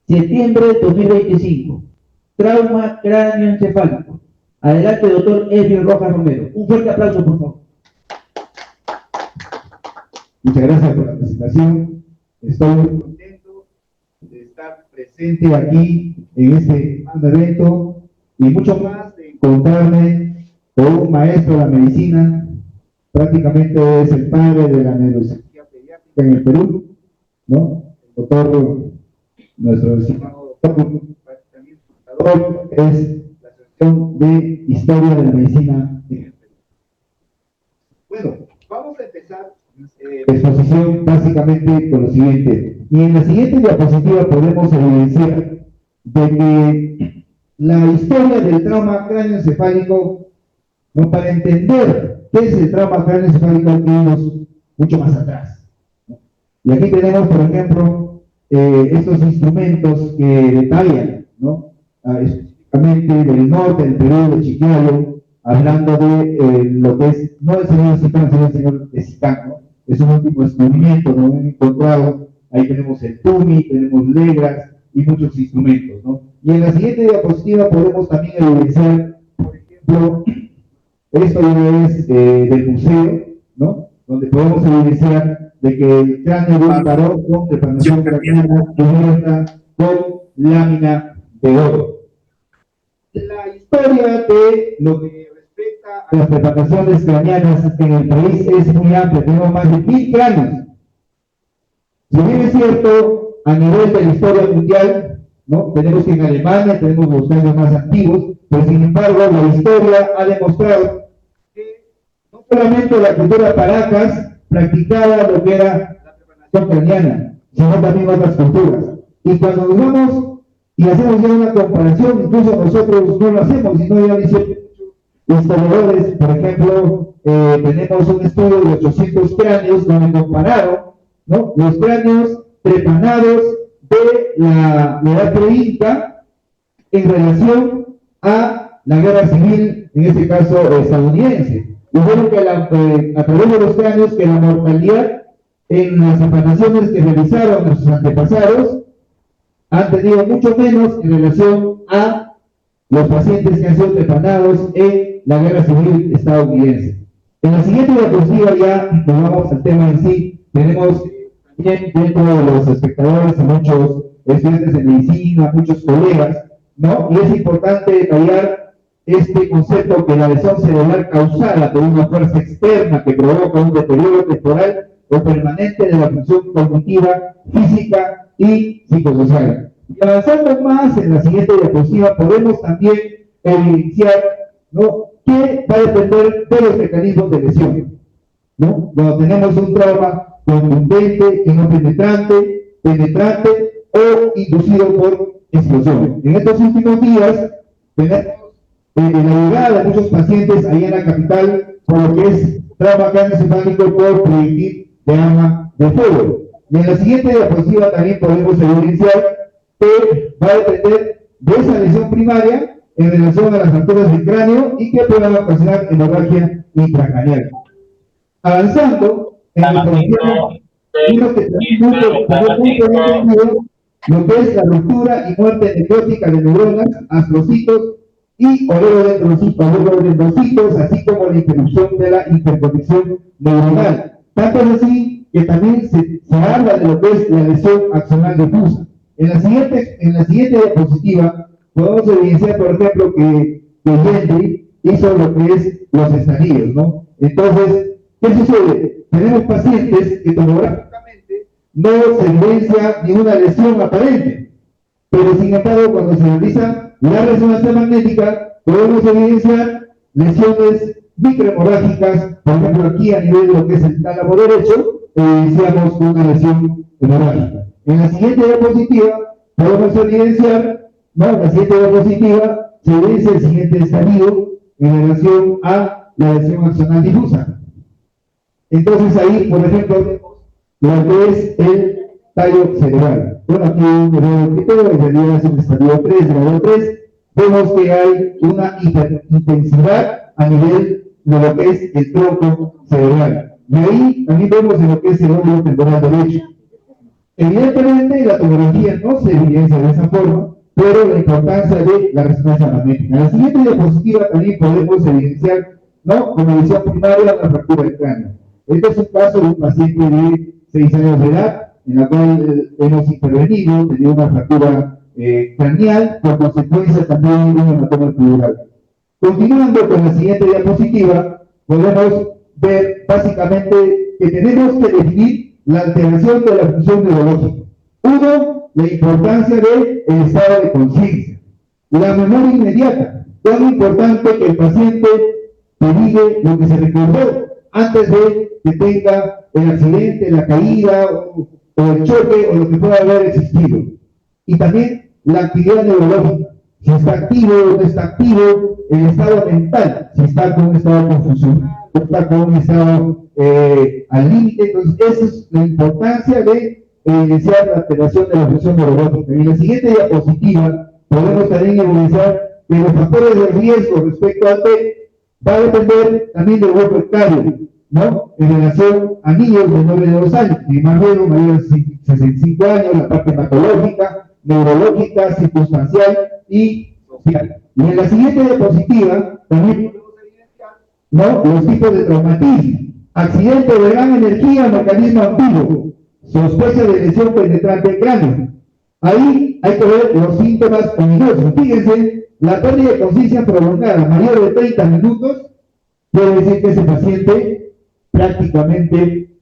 Septiembre de 2025. Trauma cráneoencefálico. Adelante, doctor Edwin Rojas Romero. Un fuerte aplauso, por favor. Muchas gracias por la presentación. Estoy muy contento de estar presente aquí en este evento y mucho más de encontrarme con un maestro de la medicina, prácticamente es el padre de la neurocirugía pediátrica en el Perú, ¿no? El doctor, nuestro estimado doctor, también fundador, es la Asociación de Historia de la Medicina en el Perú. Bueno, vamos a empezar la exposición básicamente con lo siguiente. Y en la siguiente diapositiva podemos evidenciar de que la historia del trauma cráneoencefálico, ¿no? Para entender qué es el trauma cráneoencefálico, hay que irnos mucho más atrás, ¿no? Y aquí tenemos, por ejemplo, estos instrumentos que detallan, ¿no? Específicamente del norte del Perú, de Chiclayo, hablando de lo que es, no el señor Citán, sino el señor de Citán, ¿no? Es un último descubrimiento, ¿no? Hemos encontrado, ahí tenemos el TUMI, tenemos legras y muchos instrumentos, ¿no? Y en la siguiente diapositiva podemos también evidenciar, por ejemplo, esto ya es del museo, ¿no? Donde podemos evidenciar de que el cráneo de un varón con deformación craneana cubierta con lámina de oro. La historia de lo que respecta a las preparaciones craneanas en el país es muy amplia, tenemos más de 1000 cráneos. Si bien es cierto, a nivel de la historia mundial, ¿no? Tenemos que en Alemania tenemos los cráneos más antiguos, pero sin embargo la historia ha demostrado que no solamente la cultura Paracas practicaba lo que era la preparación craneana, sino también otras culturas. Y cuando nos vamos y hacemos ya una comparación, incluso nosotros no lo hacemos, sino ya dicen historiadores, por ejemplo, tenemos un estudio de 800 cráneos donde compararon, ¿no? Los cráneos prepanados de la edad pre-inca en relación a la guerra civil, en este caso estadounidense. Y bueno, que a través de los cráneos, que la mortalidad en las preparaciones que realizaron nuestros antepasados han tenido mucho menos en relación a los pacientes que han sido preparados en la guerra civil estadounidense. En la siguiente diapositiva ya nos vamos al tema en sí. Tenemos también dentro de los espectadores muchos estudiantes de medicina, muchos colegas, ¿no? Y es importante detallar este concepto que la lesión cerebral causada por una fuerza externa que provoca un deterioro temporal o permanente de la función cognitiva, física y psicosocial. Y avanzando más en la siguiente diapositiva podemos también evidenciar, ¿no?, que va a depender de los mecanismos de lesión, ¿no? Cuando tenemos un trauma contundente, y no penetrante, penetrante o inducido por explosión. En estos últimos días tenemos la llegada de muchos pacientes allá en la capital por lo que es trauma craneoencefálico por proyectil de arma de fuego. Y en la siguiente diapositiva también podemos evidenciar que va a depender de esa lesión primaria en relación a las fracturas del cráneo y que puedan ocasionar hemorragia intracraneal. Avanzando en la diapositiva, vimos que lo que es la ruptura y muerte necrótica de neuronas, astrocitos y oligodendrocitos, así como la interrupción de la interconexión neuronal. Tanto es así que también se habla de lo que es la lesión axonal difusa. En la siguiente diapositiva podemos evidenciar, por ejemplo, que Gendry hizo lo que es los estadios, ¿no? Entonces, ¿qué sucede? Tenemos pacientes que tomográficamente no se evidencia ninguna lesión aparente, pero sin embargo, cuando se realiza la resonancia magnética, podemos evidenciar lesiones microhemorrágicas. Por ejemplo, aquí a nivel de lo que es el tálamo derecho, evidenciamos una lesión hemorrágica. En la siguiente diapositiva podemos evidenciar, ¿no? En la siguiente diapositiva se evidencia el siguiente estadio en relación a la lesión axonal difusa. Entonces ahí, por ejemplo, lo que es el tallo cerebral. Bueno, aquí un video en realidad es un estadio 3, grado 3. Vemos que hay una intensidad a nivel de lo que es el tronco cerebral. Y ahí también vemos en lo que es el hombro temporal derecho. Evidentemente, la tomografía no se evidencia de esa forma, pero la importancia de la resonancia magnética. En la siguiente diapositiva también podemos evidenciar, ¿no?, como visión primaria, la fractura del cráneo. Este es un caso de un paciente de 6 años de edad, en la cual hemos intervenido, tenía una fractura craneal, por consecuencia también un hematoma epidural. Continuando con la siguiente diapositiva, podemos ver básicamente que tenemos que definir la alteración de la función neurológica. Uno, la importancia del estado de conciencia. La memoria inmediata. Tan importante que el paciente te diga lo que se recordó antes de que tenga el accidente, la caída o el choque o lo que pueda haber existido. Y también la actividad neurológica. Si está activo o no está activo, el estado mental, si está con un estado confusional, o está con un estado al límite. Entonces, esa es la importancia de evidenciar la alteración de la función neurológica. En la siguiente diapositiva podemos también evidenciar que los factores de riesgo respecto al TEC va a depender también del hueco etéreo, ¿no? En relación a niños menores de 2 años, y más luego mayores de 65 años, la parte patológica, neurológica, circunstancial y social. Y en la siguiente diapositiva también podemos evidenciar, ¿no?, los tipos de traumatismo. Accidente de gran energía, mecanismo antiguo, sospecha de lesión penetrante del cráneo. Ahí hay que ver los síntomas ominosos. Fíjense, la pérdida de conciencia prolongada, mayor de 30 minutos, quiere decir que ese paciente prácticamente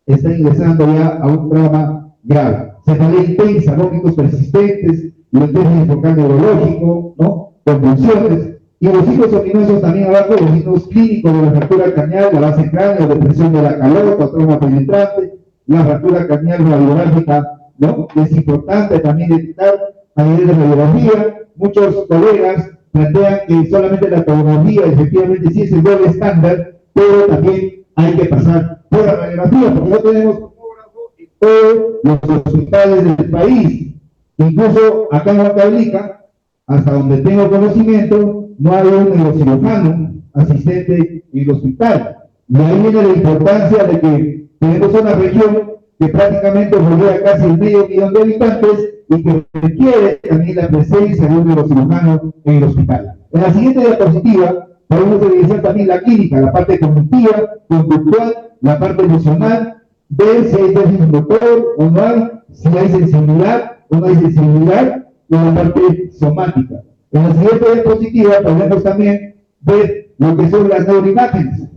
está ingresando ya a un trauma grave. Cefalea intensa, vómitos persistentes, déficit focal neurológico, ¿no?, convulsiones. Y los signos ominosos también abajo, los signos clínicos de la fractura craneal, la base craneal, depresión de la calota, trauma penetrante, la fractura craneal radiográfica, ¿no?, es importante también detectar a nivel de radiografía. Muchos colegas plantean que solamente la tomografía efectivamente sí es el doble estándar, pero también hay que pasar por la radiografía, porque no tenemos tomógrafo en todos los hospitales del país. Incluso acá en Huancavelica, hasta donde tengo conocimiento, no hay un neurocirujano asistente en el hospital. Y ahí viene la importancia de que tenemos una región que prácticamente rodea casi el 500.000 de habitantes y que requiere también la presencia de un neurocirujano en el hospital. En la siguiente diapositiva podemos evidenciar también la clínica, la parte cognitiva, conductual, la parte emocional, ver si hay déficit motor o no hay, si hay sensibilidad o no hay sensibilidad, y la parte somática. En la siguiente diapositiva podemos también ver lo que son las neuroimágenes.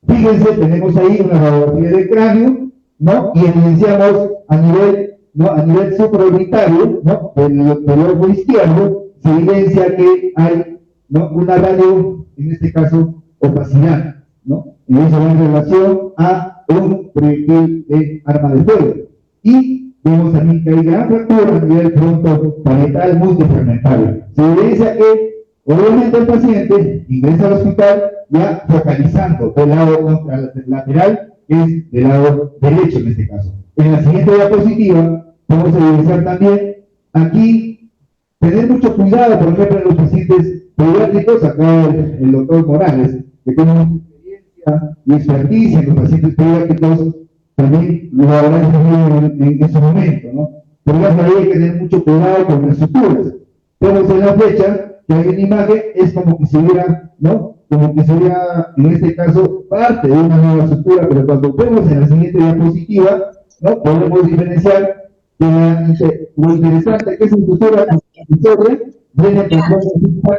Fíjense, tenemos ahí una radiografía del cráneo, ¿no?, y evidenciamos a nivel supraorbitario, ¿no?, del ojo izquierdo, se evidencia que hay, ¿no?, una radio, en este caso, opacidad, ¿no? Y eso va en relación a un proyectil de arma de fuego. Y vemos también que hay gran fractura a nivel frontoparietal multifragmentario. Se evidencia que, obviamente, el paciente ingresa al hospital ya focalizando del lado contralateral, que es del lado derecho en este caso. En la siguiente diapositiva vamos a evidenciar también aquí tener mucho cuidado, por ejemplo, en los pacientes pediátricos. Acá el doctor Morales, que tiene una experiencia y experticia en los pacientes pediátricos, también lo habrá en ese momento, ¿no? Pero ya hay que tener mucho cuidado con las suturas. Vemos en la flecha que hay una imagen, es como que se hubiera, ¿no?, como que sería, en este caso, parte de una nueva sutura, pero cuando vemos en la siguiente diapositiva, ¿no?, podemos diferenciar que lo interesante que es una sutura transitoria viene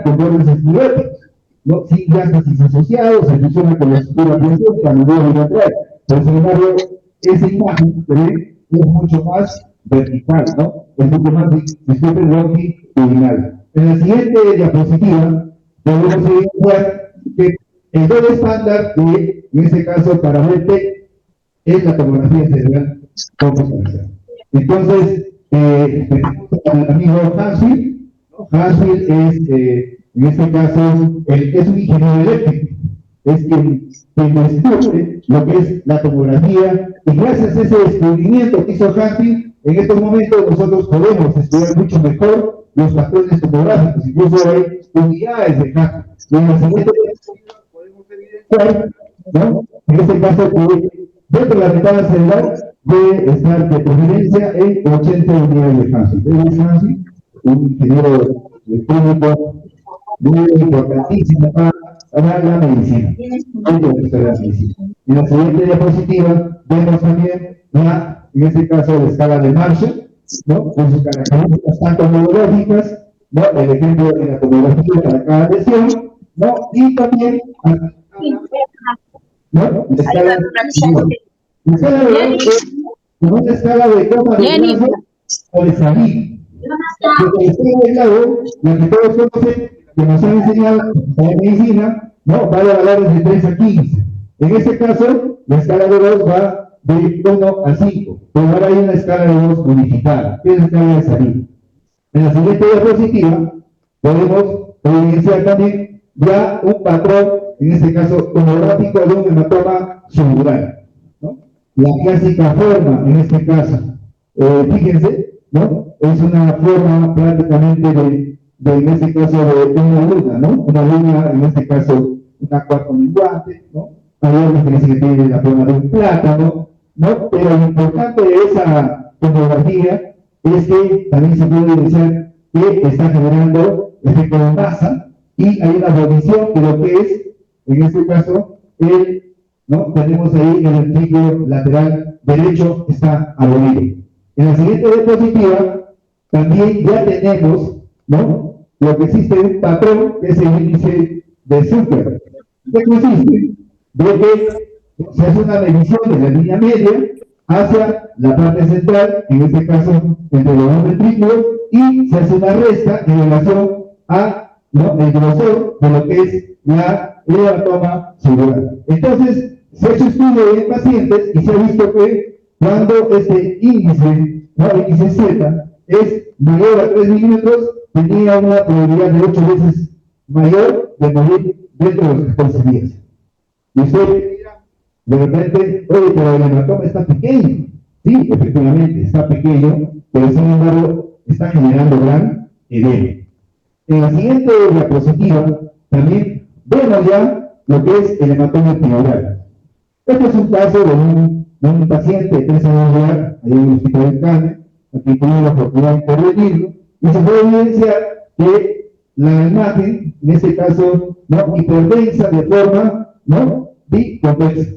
con bordes escleróticos, ¿no?, sin gastos asociados, se funciona con la sutura principal, no voy a entrar. Pero sin embargo, esa imagen es mucho más vertical, ¿no?, es mucho más longitudinal. En la siguiente diapositiva podemos evidenciar que el doble estándar, que en este caso para VT, es la tomografía cerebral computacional. Entonces, tenemos al amigo Hansfield, ¿no? Hansfield es, en este caso, es un ingeniero eléctrico, es quien descubre lo que es la tomografía, y gracias a ese descubrimiento que hizo Hansfield, en estos momentos nosotros podemos estudiar mucho mejor los patrones tomográficos, incluso hay unidades de Hansfield. Y en la siguiente podemos evidenciar, ¿no?, en este caso, dentro de la ventana cerebral debe estar de preferencia en 80 unidades de Hansen. David Hansen, un ingeniero técnico muy importantísimo para la medicina. En la siguiente diapositiva vemos también en este caso la escala de Marshall, ¿no? Con sus características tanto neurológicas, ¿no? El ejemplo de la tomografía para cada lesión, ¿no? Y también, ¿no? La escala de una escala de toma de brazo o de salir. Porque la escala de lado, la que todos conocen, que nos han enseñado en medicina, ¿no? Va de valores de 3 a 15. En este caso, la escala de 2 va de 1 a 5, pero ahora hay una escala de 2 modificada, que es la escala de salir. En la siguiente diapositiva podemos evidenciar también ya un patrón, en este caso tomográfico, de un hematoma subdural, ¿no? La clásica forma, en este caso, fíjense, ¿no? Es una forma prácticamente en este caso, de una luna, ¿no? Una luna, en este caso, una cuarta menguante, ¿no? Hay otros que dicen que tiene la forma de un plátano, ¿no? Pero lo importante de esa tomografía es que también se puede evidenciar que está generando efecto de masa y hay una abolición de lo que es, en este caso, ¿no? Tenemos ahí el ventrículo lateral derecho está abolido. En la siguiente diapositiva también ya tenemos, ¿no? Lo que existe un patrón que es el índice de Zucker. ¿Qué consiste? De que se hace una medición de la línea media hacia la parte central, en este caso entre los dos ventrículos, y se hace una resta en relación a, ¿no? El grosor de lo que es la hematoma subdural. Entonces, se ha hecho estudio en pacientes y se ha visto que cuando este índice, ¿no? Índice Z, es mayor a 3 milímetros, tenía una probabilidad de 8 veces mayor de morir dentro de los 14 días. Y usted dirá, de repente, oye, pero el hematoma está pequeño. Sí, efectivamente, está pequeño, pero sin embargo está generando gran edema. En la siguiente diapositiva también vemos ya lo que es el hematoma epidural. Este es un caso de un paciente de 3 años de edad, ahí en el hospital de Cana, aquí tuvimos la oportunidad de intervenirlo, y se puede evidenciar que la imagen, en este caso, ¿no? Hiperdensa de forma, ¿no? Biconvexa.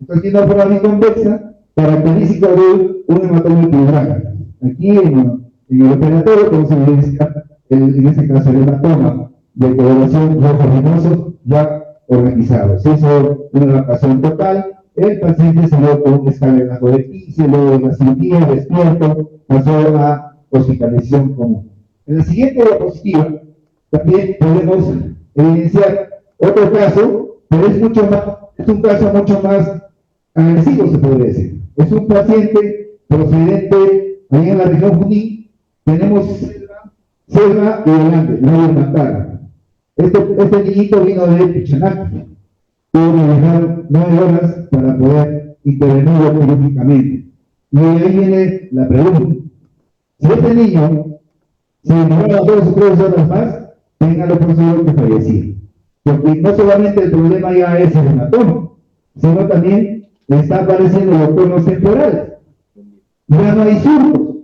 Entonces tiene una forma biconvexa, característica de un hematoma epidural. Aquí en el operatorio podemos evidenciar, en este caso, el hematoma de coloración rojo venoso ya organizado. Se hizo una evacuación total, el paciente salió con un escalerazo de 15, luego de la cirugía, despierto, pasó a hospitalización común. En la siguiente diapositiva también podemos evidenciar otro caso, pero es un caso mucho más agresivo, se podría decir. Es un paciente procedente ahí en la región Junín, tenemos selva y delante, no de Mantara. Este niñito vino de Pichanac, tuvo que dejar 9 horas para poder intervenirlo quirúrgicamente. Y ahí viene la pregunta. Si este niño se demoraba 2 o 3 horas más, téngalo por seguro que fallecía. Porque no solamente el problema ya es el hematoma, sino también está apareciendo los conos temporales. Ya no hay surcos,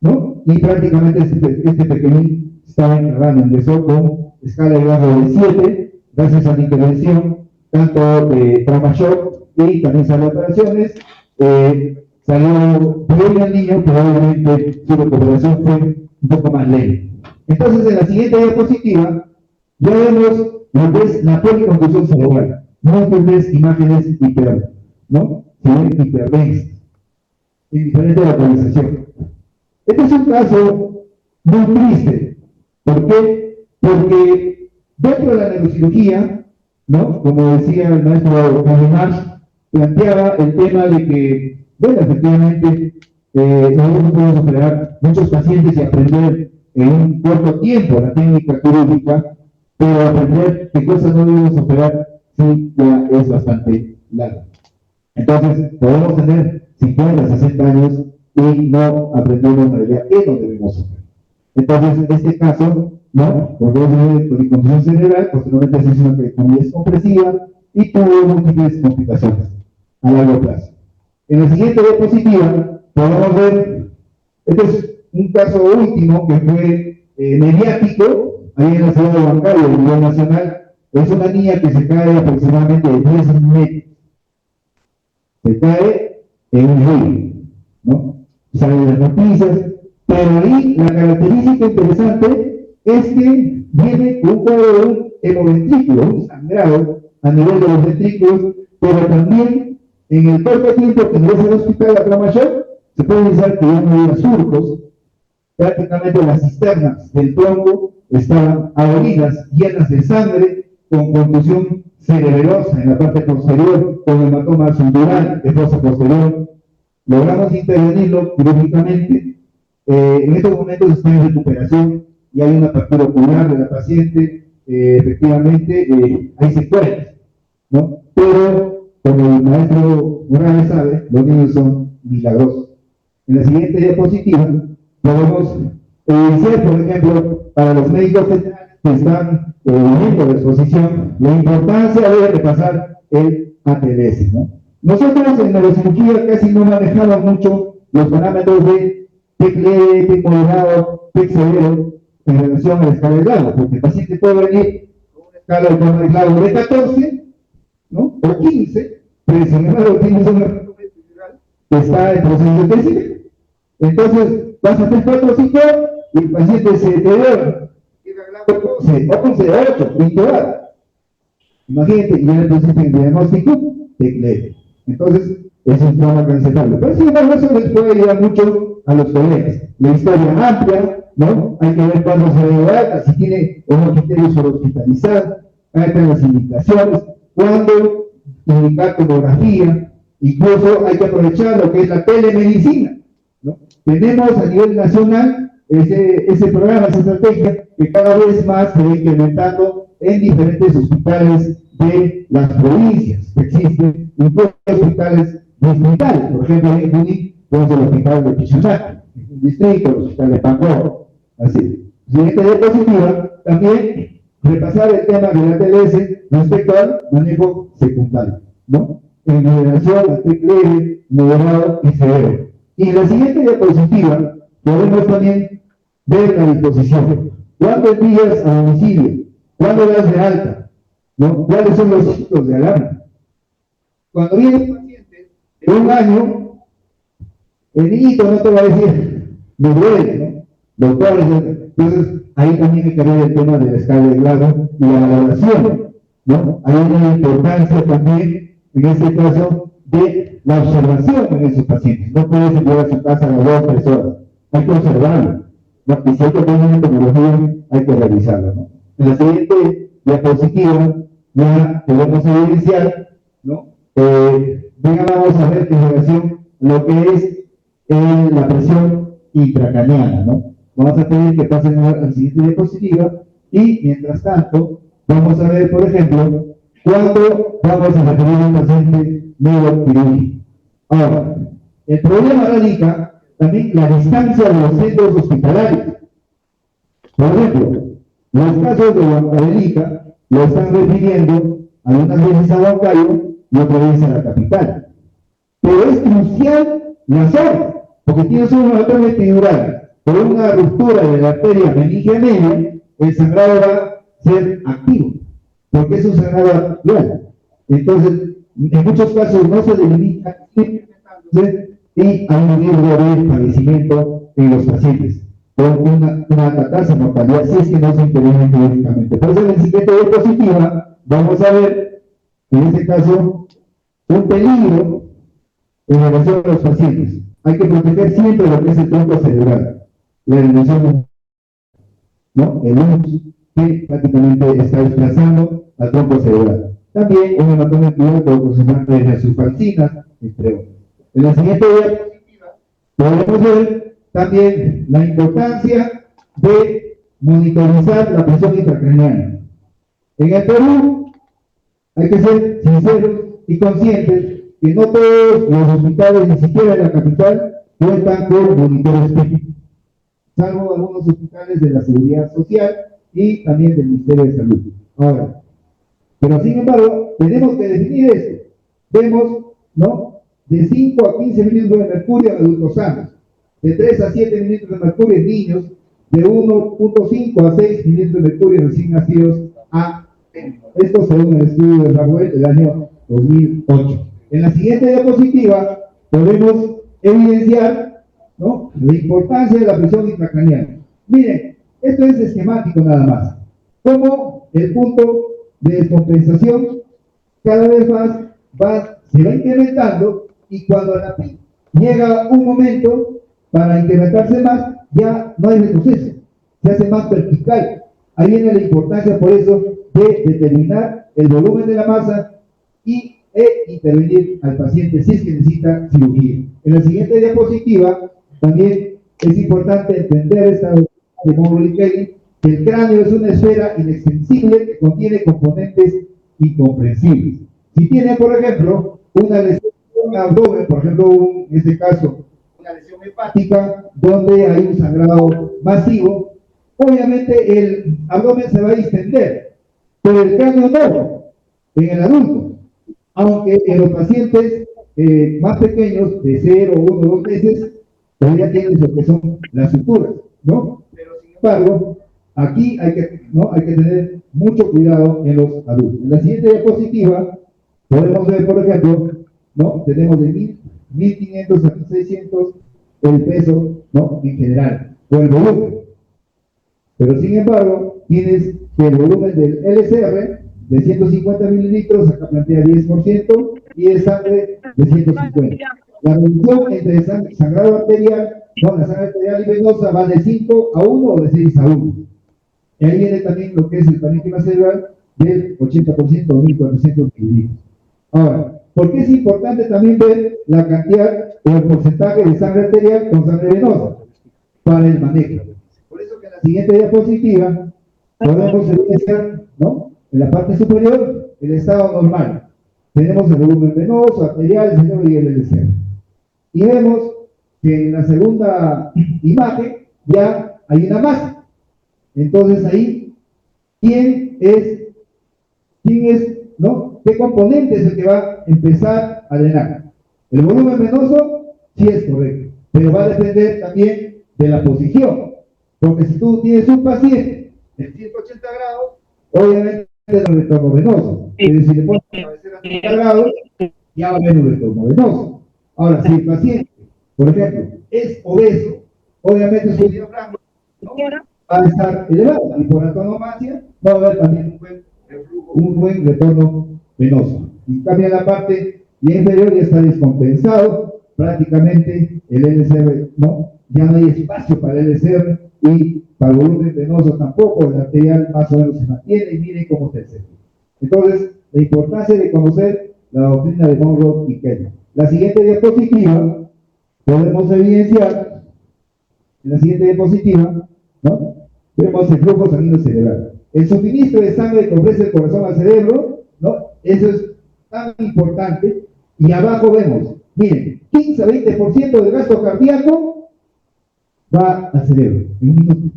¿no? Y prácticamente este pequeñín estaba encargado, ingresó con escala de grado de 7, gracias a la intervención tanto de trauma shock y también salió operaciones, salió bien el niño, pero obviamente su recuperación fue un poco más lenta. Entonces, en la siguiente diapositiva, ya vemos lo que es la policontusión cerebral, múltiples imágenes hiper, ¿no? Se ven hiperdensas, en diferente localización. Este es un caso muy triste. ¿Por qué? Porque dentro de la neurocirugía, ¿no? Como decía el maestro Marsh, planteaba el tema de que, bueno, efectivamente, nosotros podemos operar muchos pacientes y aprender en un corto tiempo la técnica quirúrgica, pero aprender qué cosas no debemos operar, sí, ya es bastante largo. Entonces, podemos tener 50, 60 años y no aprendemos en realidad qué no debemos hacer. Entonces, en este caso, ¿no? Por dos de policontusión cerebral, posteriormente se hizo una traqueotomía compresiva y tuvo múltiples complicaciones a largo plazo. En la siguiente diapositiva podemos ver, este es un caso último que fue mediático, ahí en la ciudad de Huancayo, a nivel nacional. Es una niña que se cae aproximadamente de 10 metros. Se cae en un río, ¿no? Sale de las noticias, pero ahí la característica interesante es que viene con un cuadro de un hemoventrículo, un sangrado a nivel de los ventrículos, pero también en el corto tiempo que ingresa al hospital a Mayor, se puede pensar que ya no había surcos, prácticamente las cisternas del tronco estaban abolidas, llenas de sangre, con contusión cerebelosa en la parte posterior, con hematoma subdural de fosa posterior. Logramos intervenirlo quirúrgicamente. En estos momentos está en recuperación y hay una apertura ocular de la paciente. Efectivamente, hay secuelas, ¿no? Pero, como el maestro Morales sabe, los niños son milagrosos. En la siguiente diapositiva podemos evidenciar, por ejemplo, para los médicos que están viendo la exposición, la importancia de repasar el ATLS, ¿no? Nosotros en neurocirugía casi no manejamos mucho los parámetros de TEC leve, TEC moderado, TEC severo en relación a la escala de Glasgow, porque el paciente puede venir con una escala de Glasgow de 14, ¿no? O 15, pero sin embargo tiene una que está en proceso de crecimiento. Entonces, pasa 3, 4, 5 y el paciente se deteriora. Llega a Glasgow 11, 8, 20 horas. Imagínate, y ya el paciente en diagnóstico TEC leve. Entonces, es un trauma encefálico. Pero sin embargo, eso les puede ayudar mucho a los colegas. La historia amplia, ¿no? Hay que ver cuándo se debe dar, si tiene o no criterios sobre hospitalizar, hay que ver las indicaciones, cuándo indicar tomografía, incluso hay que aprovechar lo que es la telemedicina, ¿no? Tenemos a nivel nacional ese programa, esa estrategia, que cada vez más se va incrementando en diferentes hospitales de las provincias que existen, incluso hospitales distritales. Por ejemplo, en Junín tenemos el hospital de Pichunac, un distrito, el hospital de Pancor. Así. Siguiente diapositiva, también repasar el tema de la ATLS respecto al manejo secundario, ¿no? En moderación, a TEC leve, moderado y severo. Y en la siguiente diapositiva podemos también ver la disposición. ¿Cuándo envías a domicilio? ¿Cuándo das de alta? ¿No? ¿Cuáles son los ciclos de alarma? Cuando viene un paciente de 1 año, el niñito no te va a decir, me duele, ¿no? Doctor, entonces ahí también hay que ver el tema de la escala de Glasgow y la valoración, ¿no? Hay una importancia también, en este caso, de la observación en esos pacientes. No puedes llevar a su casa a las 2 personas, hay que observarlo, ¿no? Y si hay que poner una tomografía, hay que revisarla, ¿no? En la siguiente diapositiva ya podemos evidenciar, ¿no? Venga, vamos a ver en relación a lo que es la presión intracraneana, ¿no? Vamos a pedir que pasen a la siguiente diapositiva y, mientras tanto, vamos a ver, por ejemplo, cuándo vamos a referir a un paciente neuroquirúrgico. Ahora, el problema radica también la distancia de los centros hospitalarios. Por ejemplo, los casos de Huancavelica lo están refiriendo algunas veces a Huancayo y otras veces a la capital. Pero es crucial la zona, porque tienes una arteria epidural por una ruptura de la arteria meningia media, el sangrado va a ser activo, porque es un sangrado actual. Entonces, en muchos casos no se delimita y hay un riesgo de fallecimiento en los pacientes, con una alta tasa de mortalidad si es que no se interviene quirúrgicamente. Por eso en la siguiente diapositiva vamos a ver, en este caso, un peligro en relación a los pacientes. Hay que proteger siempre lo que es el tronco cerebral, la evolución, ¿no? El humus que prácticamente está desplazando al tronco cerebral. También un hematoma epidural puede ocasionar resufalcinas, entre otros. En la siguiente diapositiva podemos ver también la importancia de monitorizar la presión intracraneana. En el Perú hay que ser sinceros y conscientes que no todos los hospitales, ni siquiera en la capital, cuentan con monitores PIC, salvo algunos hospitales de la Seguridad Social y también del Ministerio de Salud. Ahora, pero sin embargo, tenemos que definir esto. Vemos, ¿no?, de 5 a 15 mililitros de mercurio en adultos sanos, de 3 a 7 mililitros de mercurio en niños, de 1.5 a 6 mililitros de mercurio en recién nacidos a esto según el estudio de Raguel del año 2008. En la siguiente diapositiva podemos evidenciar, ¿no?, la importancia de la presión intracraneal. Miren, esto es esquemático nada más. Como el punto de descompensación cada vez más se va incrementando, y cuando la PIC llega un momento para incrementarse más, ya no hay retroceso, se hace más vertical. Ahí viene la importancia, por eso, de determinar el volumen de la masa e intervenir al paciente si es que necesita cirugía. En la siguiente diapositiva también es importante entender esta de Monroe-Kelly, que el cráneo es una esfera inextensible que contiene componentes incomprensibles. Si tiene, por ejemplo, una lesión en el abdomen, por ejemplo, en este caso, una lesión hepática, donde hay un sangrado masivo, obviamente el abdomen se va a distender, pero el cráneo no, en el adulto. Aunque en los pacientes más pequeños, de 0, 1, 2 meses, todavía tienen lo que son las suturas, ¿no? Pero sin embargo, aquí hay que tener mucho cuidado en los adultos. En la siguiente diapositiva podemos ver, por ejemplo, ¿no?, tenemos de 1500 a 1600 el peso, ¿no?, en general, o el volumen. Pero sin embargo, tienes que el volumen del LCR de 150 mililitros, acá plantea 10%, y de sangre de 150. La reducción entre sangrado arterial, no, la sangre arterial y venosa va de 5 a 1 o de 6 a 1. Y ahí viene también lo que es el parénquima cerebral del 80% o 1400 mililitros. Ahora, ¿por qué es importante también ver la cantidad o el porcentaje de sangre arterial con sangre venosa para el manejo? Por eso que en la siguiente diapositiva podemos evidenciar, ¿no?, en la parte superior el estado normal. Tenemos el volumen venoso, arterial, el cerebro y el LCR. Y vemos que en la segunda imagen ya hay una masa. Entonces ahí, ¿quién es, ¿no?, qué componente es el que va a empezar a drenar? El volumen venoso sí es correcto, pero va a depender también de la posición. Porque si tú tienes un paciente en 180 grados, obviamente es un retorno venoso. Pero si le pones la cabecera a 30 grados, ya va a haber un retorno venoso. Ahora, si el paciente, por ejemplo, es obeso, obviamente su diafragma, ¿no?, va a estar elevado, y por antonomasia va a haber también un buen retorno venoso. Y cambia la parte inferior, ya está descompensado, prácticamente el LCR, ¿no?, ya no hay espacio para el LCR, y para el volumen venoso tampoco, el arterial más o menos se mantiene, y miren cómo está el centro. Entonces, la importancia de conocer la doctrina de Monroe y Kelly. La siguiente diapositiva, podemos evidenciar, en la siguiente diapositiva, ¿no?, vemos el flujo sanguíneo cerebral. El suministro de sangre que ofrece el corazón al cerebro, ¿no?, eso es tan importante. Y abajo vemos, miren, 15 a 20% del gasto cardíaco va al cerebro en un minuto.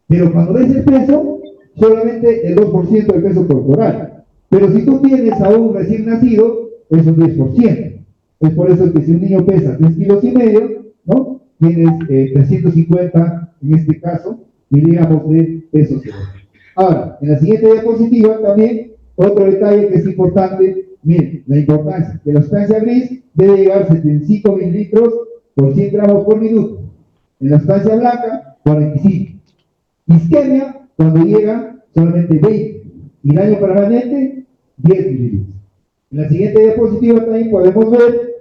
Pero cuando ves el peso, solamente el 2% del peso corporal. Pero si tú tienes a un recién nacido, es un 10%. Es por eso que si un niño pesa 3,5 kilos, ¿no?, tienes 350, en este caso, miligramos de peso cerebral. Ahora, en la siguiente diapositiva también, otro detalle que es importante, miren, la importancia que la sustancia gris debe llegar a 75 mililitros por 100 gramos por minuto. En la sustancia blanca, 45. Isquemia, cuando llega, solamente 20. Y daño permanente, 10 mililitros. En la siguiente diapositiva también podemos ver,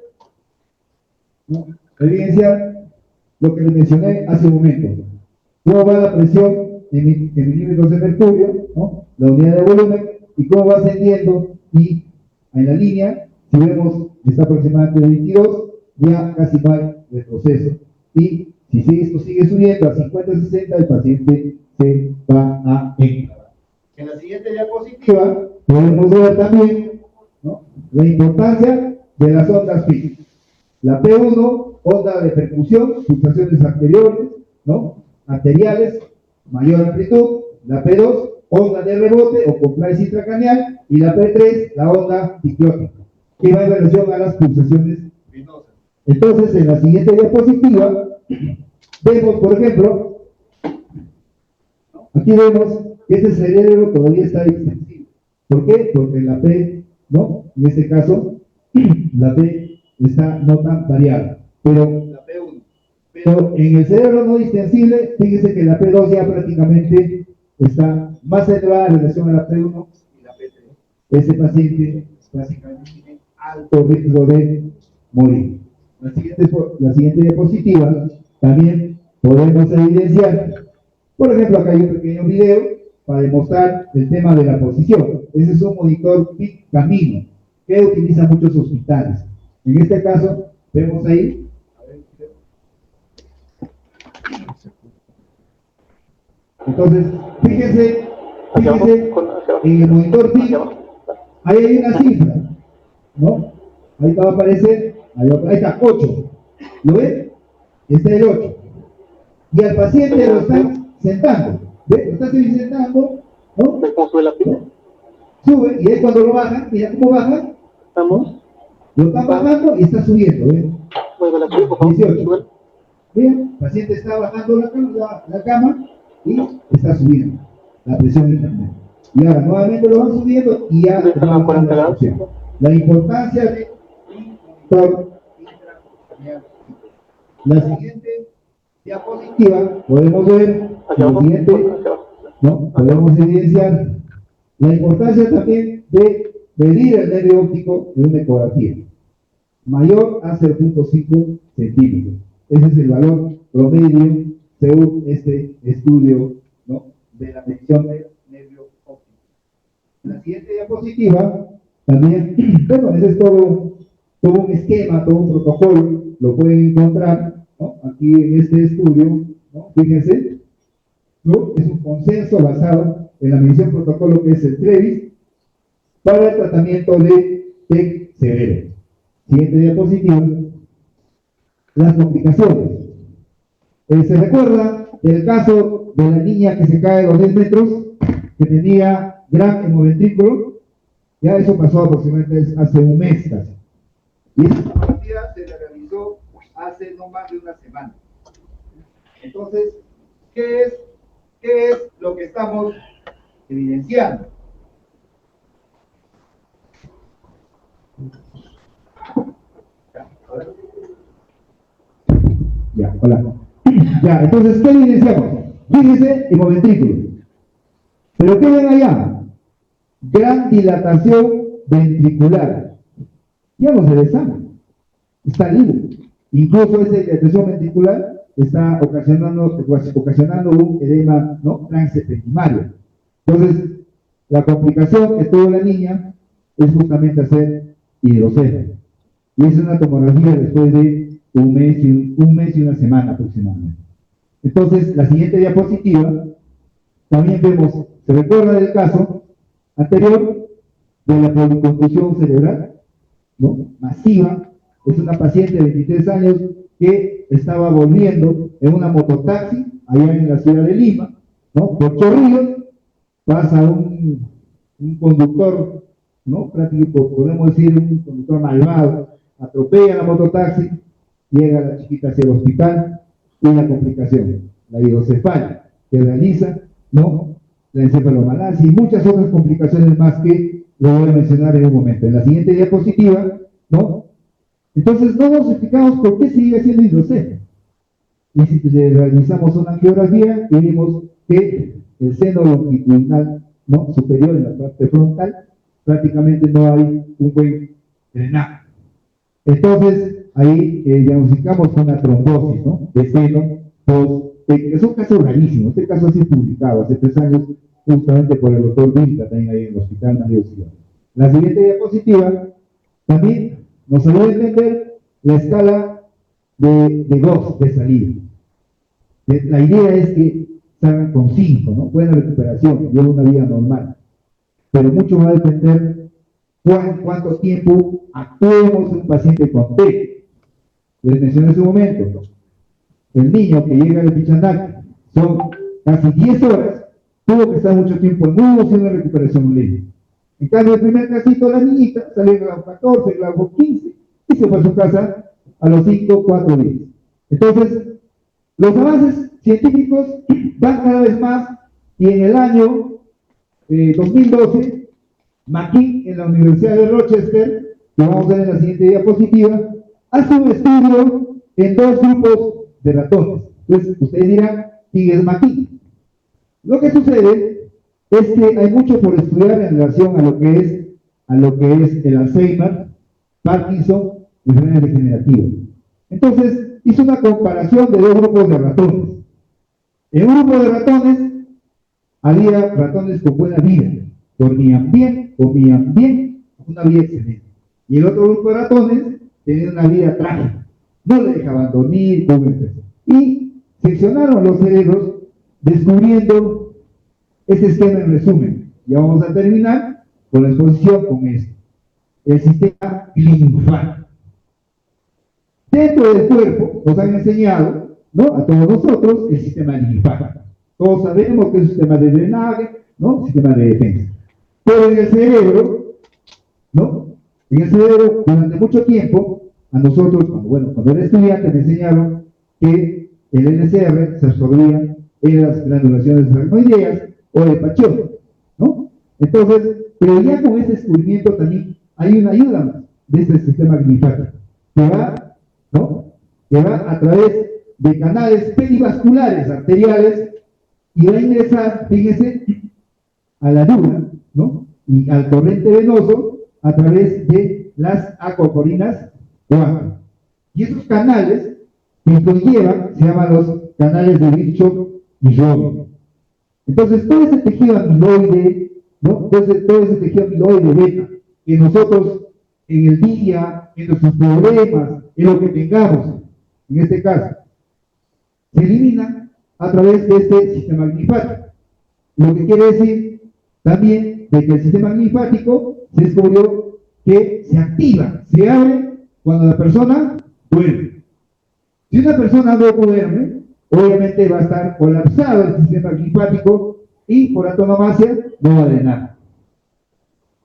¿no?, evidenciar lo que les mencioné hace un momento. Cómo va la presión en milímetros de mercurio, ¿no?, la unidad de volumen, y cómo va ascendiendo, y en la línea, si vemos que está aproximadamente de 22, ya casi no hay retroceso. Y si esto sigue subiendo a 50, 60, el paciente se va a enclavar. En la siguiente diapositiva podemos ver también, ¿no?, la importancia de las ondas PIC. La P1, onda de percusión, pulsaciones anteriores, ¿no?, arteriales, mayor amplitud. La P2, onda de rebote o compliance intracraneal. Y la P3, la onda ciclótica. que va en relación a las pulsaciones venosas. Entonces, en la siguiente diapositiva, vemos, por ejemplo, aquí vemos que este cerebro todavía está distensivo. ¿Por qué? Porque la P, ¿no? En este caso, la P está no tan variada, pero la P1. Pero en el cerebro no distensible, fíjense que la P2 ya prácticamente está más elevada en relación a la P1 y la P3. Ese paciente básicamente tiene alto riesgo de morir. La siguiente diapositiva también podemos evidenciar, por ejemplo, acá hay un pequeño video para demostrar el tema de la posición. Ese es un monitor PIC Camino que utilizan muchos hospitales. En este caso, vemos ahí. Entonces, fíjense en el monitor PIC, ahí hay una cifra, ¿no? Ahí va a aparecer, ahí está, 8. ¿Lo ven? Está el 8. Y al paciente lo están sentando. ¿Ven? Lo están sentando, ¿no? ¿Cómo sube la pila? Sube, y ahí cuando lo bajan, mira cómo baja. Estamos. Lo están bajando y está subiendo, ¿ven? Mueve la pila, por favor. 18. Bien, el paciente está bajando la cama y está subiendo la presión interna. Y ahora nuevamente lo van subiendo y ya va bajando la presión. La importancia de un monitor intracranial. La siguiente diapositiva podemos ver, la siguiente, ¿no? Podemos evidenciar la importancia también de medir el nervio óptico en una ecografía. Mayor a 0.5 centímetros. Ese es el valor promedio según este estudio, ¿no?, de la medición del nervio óptico. En la siguiente diapositiva también, bueno, ese es todo un esquema, todo un protocolo, lo pueden encontrar, ¿no?, aquí en este estudio, ¿no? Fíjense, ¿no? Es un consenso basado en la medición protocolo que es el TREVIS para el tratamiento de TEC severo. Siguiente diapositiva. Las complicaciones. ¿Se recuerda del caso de la niña que se cae de los 10 metros, que tenía gran hemoventrículo? Ya eso pasó aproximadamente hace un mes casi. Y esa tomografía se la realizó hace no más de una semana. Entonces, ¿qué es lo que estamos evidenciando? Ya, hola. Ya, entonces, ¿qué evidenciamos? Fíjense, hemoventrículo. ¿Pero qué ven allá? Gran dilatación ventricular. Ya no se ve sangre. Está libre. Incluso esa dilatación ventricular está ocasionando un edema, ¿no?, transeptimario. Entonces, la complicación que tuvo la niña es justamente hacer hidrocefalo. Y es una tomografía después de un mes y una semana aproximadamente. Entonces, la siguiente diapositiva, también vemos, se recuerda del caso anterior de la policontusión cerebral, ¿no?, masiva. Es una paciente de 23 años que estaba volviendo en una mototaxi allá en la ciudad de Lima, ¿no? Por Chorrillos pasa un conductor, ¿no?, práctico, podemos decir un conductor malvado, atropella la mototaxi, llega la chiquita hacia el hospital y la complicación, la hidrocefalia, que realiza, ¿no?, la encefalomalacia y muchas otras complicaciones más que lo voy a mencionar en un momento. En la siguiente diapositiva, ¿no? Entonces no nos explicamos por qué sigue haciendo hidrocefalo. Y si le realizamos una angiografía y vemos que el seno longitudinal, ¿no?, superior en la parte frontal, prácticamente no hay un buen drenaje. Entonces, ahí diagnosticamos una trombosis, ¿no?, de seno, que es un caso rarísimo. Este caso ha sido publicado hace 3 años, justamente por el doctor Vinta, también ahí en el Hospital Mario Ciudad. La siguiente diapositiva también nos ayuda a entender la escala de Gauss de salida. La idea es que salgan con 5, ¿no?, buena recuperación, lleva una vida normal. Pero mucho va a depender cuánto tiempo actuemos un paciente con TEC. Les mencioné hace un momento, el niño que llega al Pichanac son casi 10 horas, tuvo que estar mucho tiempo en uso y una recuperación lenta. En cambio, el primer casito, la niñita salió en grado 14, grado 15, y se fue a su casa a los 5, 4 días. Entonces, los avances científicos van cada vez más, y en el año 2012, McKee, en la Universidad de Rochester, que vamos a ver en la siguiente diapositiva, hace un estudio en 2 grupos de ratones. Entonces, ustedes dirán, ¿quién es McKee? Lo que sucede es que hay mucho por estudiar en relación a lo que es el Alzheimer, Parkinson y enfermedades degenerativas. Entonces, hizo una comparación de 2 grupos de ratones. En un grupo de ratones había ratones con buena vida, dormían bien, comían bien, una vida excelente. Y el otro grupo de ratones tenía una vida trágica, no le dejaban dormir, comer. Y seccionaron los cerebros descubriendo este esquema en resumen. Ya vamos a terminar con la exposición con esto. El sistema linfático. Dentro del cuerpo nos han enseñado, ¿no?, a todos nosotros el sistema linfático. Todos sabemos que es un sistema de drenaje, ¿no?, sistema de defensa. Pero en el cerebro, ¿no?, en el cerebro durante mucho tiempo, a nosotros, cuando era estudiante, me enseñaron que el NCR se absorbía en las granulaciones aracnoideas o de Pachyol, ¿no? Entonces, pero ya con ese descubrimiento también hay una ayuda más de este sistema linfático, que va, ¿no?, que va a través de canales perivasculares arteriales y va a ingresar, fíjense, a la dura, ¿no?, y al torrente venoso a través de las acuaporinas guanas. Y esos canales que conllevan se llaman los canales de Virchow y Robin. Entonces, todo ese tejido amiloide, ¿no?, todo ese tejido amiloide beta, que nosotros en el día, en nuestros problemas, en lo que tengamos, en este caso, se elimina a través de este sistema linfático. Lo que quiere decir también de que el sistema linfático se descubrió que se activa, se abre cuando la persona duerme. Si una persona no duerme, obviamente va a estar colapsado el sistema linfático y por antonomasia no va a drenar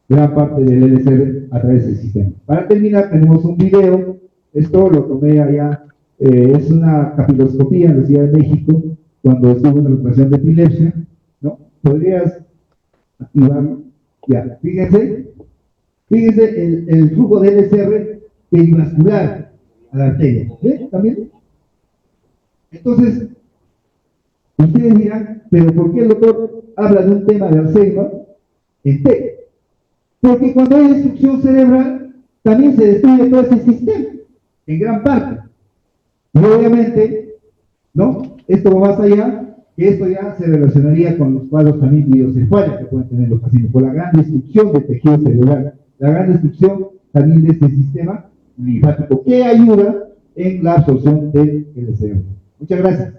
gran parte del LCR a través del sistema. Para terminar, tenemos un video. Esto lo tomé allá, es una capiloscopía en la Ciudad de México, cuando estuve en la operación de epilepsia, ¿no? ¿Podrías activarlo? Ya, fíjense el flujo de LCR perivascular a la arteria. ¿Ve? ¿También? Entonces, ustedes dirán, ¿pero por qué el doctor habla de un tema de Alzheimer en T? Porque cuando hay destrucción cerebral, también se destruye todo ese sistema, en gran parte. Y obviamente, ¿no?, esto va más allá, que esto ya se relacionaría con los cuadros también videocefálicos que pueden tener los pacientes, por la gran destrucción del tejido cerebral, la gran destrucción también de este sistema linfático, que ayuda en la absorción del cerebro. Muchas gracias.